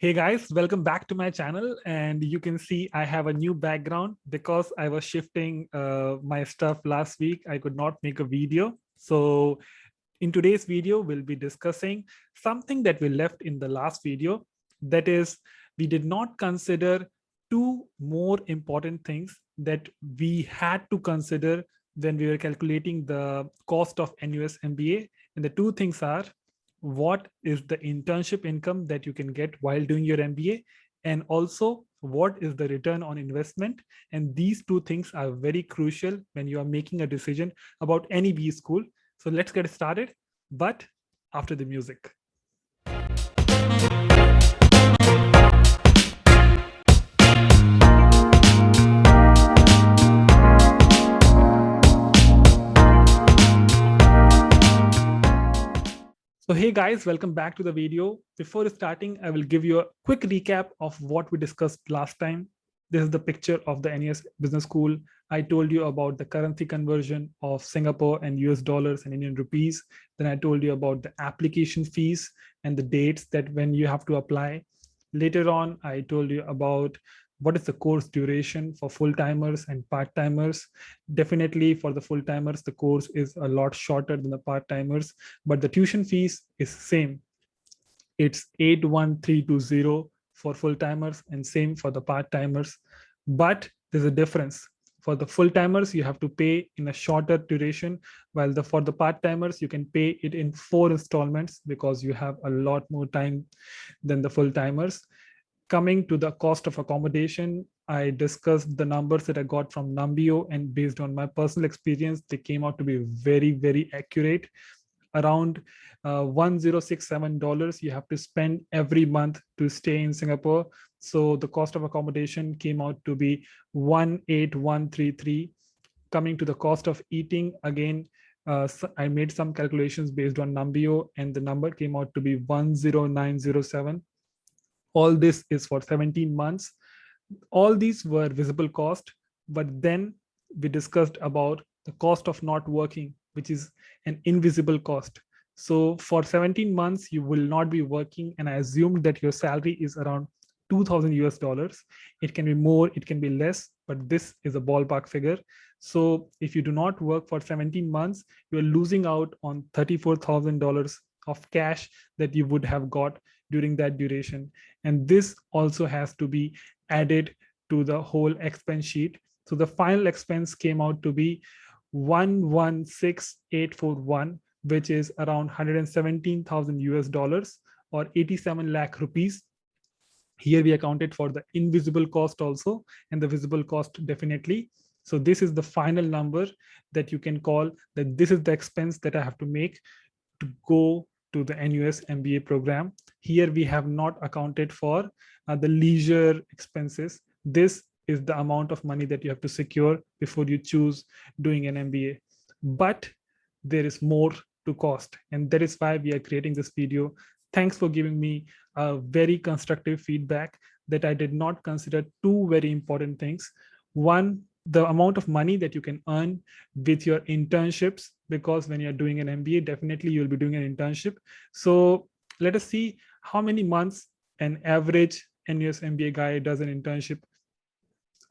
Hey guys, welcome back to my channel. And you can see I have a new background because I was shifting my stuff last week. I could not make a video. So in today's video, we'll be discussing something that we left in the last video. That is, we did not consider two more important things that we had to consider when we were calculating the cost of NUS MBA. And the two things are, what is the internship income that you can get while doing your MBA, and also what is the return on investment. And these two things are very crucial when you are making a decision about any B school. So let's get started, but after the music. So hey guys, welcome back to the video. Before starting, I will give you a quick recap of what we discussed last time. This is the picture of the NES Business School. I told you about the currency conversion of Singapore and US dollars and Indian rupees. Then I told you about the application fees and the dates that when you have to apply. Later on, I told you about what is the course duration for full-timers and part-timers. Definitely for the full-timers, the course is a lot shorter than the part-timers, but the tuition fees is same. It's 81320 for full-timers and same for the part-timers. But there's a difference. For the full-timers, you have to pay in a shorter duration, while for the part-timers, you can pay it in 4 installments because you have a lot more time than the full-timers. Coming to the cost of accommodation, I discussed the numbers that I got from Numbeo, and based on my personal experience, they came out to be very, very accurate. Around $1067 you have to spend every month to stay in Singapore. So the cost of accommodation came out to be 18133. Coming to the cost of eating, again, I made some calculations based on Numbeo, and the number came out to be 10907. All this is for 17 months. All these were visible cost, but then we discussed about the cost of not working, which is an invisible cost. So for 17 months, you will not be working, and I assumed that your salary is around 2000 US dollars. It can be more, it can be less, but this is a ballpark figure. So if you do not work for 17 months, you're losing out on $34,000 of cash that you would have got during that duration. And this also has to be added to the whole expense sheet. So the final expense came out to be 116,841, which is around 117,000 US dollars or 87 lakh rupees. Here we accounted for the invisible cost also, and the visible cost definitely. So this is the final number that you can call that this is the expense that I have to make to go to the NUS MBA program. Here we have not accounted for the leisure expenses. This is the amount of money that you have to secure before you choose doing an MBA. But there is more to cost, and that is why we are creating this video. Thanks for giving me a very constructive feedback that I did not consider two very important things. One, the amount of money that you can earn with your internships, because when you're doing an MBA, definitely you'll be doing an internship. So let us see how many months an average NUS MBA guy does an internship.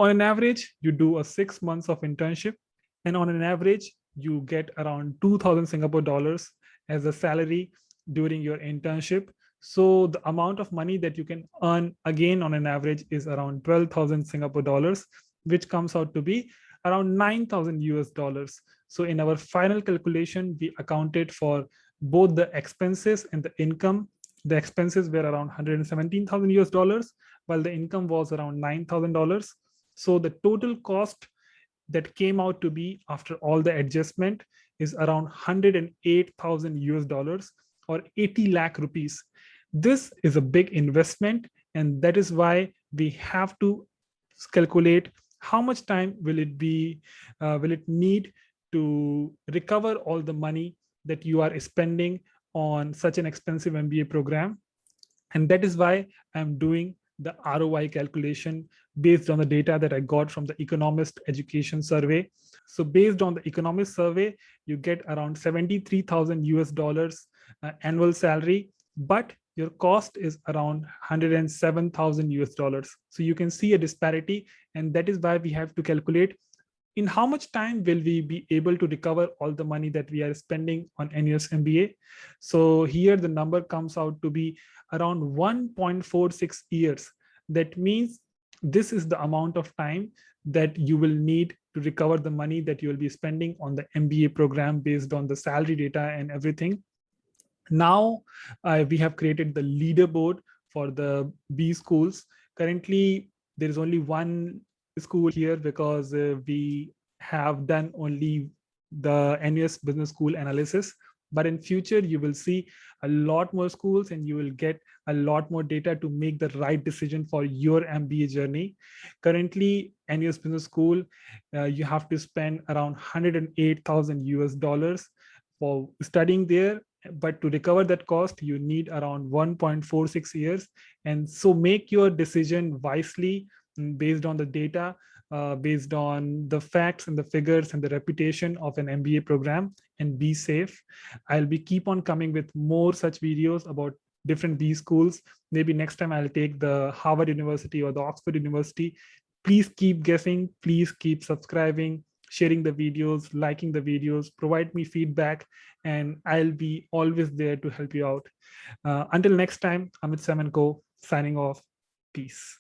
On an average, you do a 6 months of internship, and on an average, you get around 2000 Singapore dollars as a salary during your internship. So the amount of money that you can earn again on an average is around 12,000 Singapore dollars, which comes out to be around 9,000 US dollars. So in our final calculation, we accounted for both the expenses and the income. The expenses were around 117,000 US dollars, while the income was around $9,000. So the total cost that came out to be after all the adjustment is around 108,000 US dollars or 80 lakh rupees. This is a big investment, and that is why we have to calculate how much time will it need to recover all the money that you are spending on such an expensive MBA program. And that is why I'm doing the ROI calculation based on the data that I got from the Economist Education Survey. So based on the Economist survey, you get around 73,000 US dollars annual salary, but your cost is around 107,000 US dollars. So you can see a disparity, and that is why we have to calculate in how much time will we be able to recover all the money that we are spending on NUS MBA. So here the number comes out to be around 1.46 years. That means this is the amount of time that you will need to recover the money that you will be spending on the MBA program based on the salary data and everything. Now we have created the leaderboard for the B schools. Currently, there is only one school here because we have done only the NUS Business School analysis. But in future, you will see a lot more schools and you will get a lot more data to make the right decision for your MBA journey. Currently, NUS Business School, you have to spend around 108,000 US dollars for studying there, but to recover that cost you need around 1.46 years. And so make your decision wisely, based on the data, based on the facts and the figures and the reputation of an MBA program, and be safe. I'll be keep on coming with more such videos about different B schools. Maybe next time I'll take the Harvard University or the Oxford University. Please keep guessing, please keep subscribing, sharing the videos, liking the videos, provide me feedback, and I'll be always there to help you out. Until next time, Amit Semenko signing off. Peace.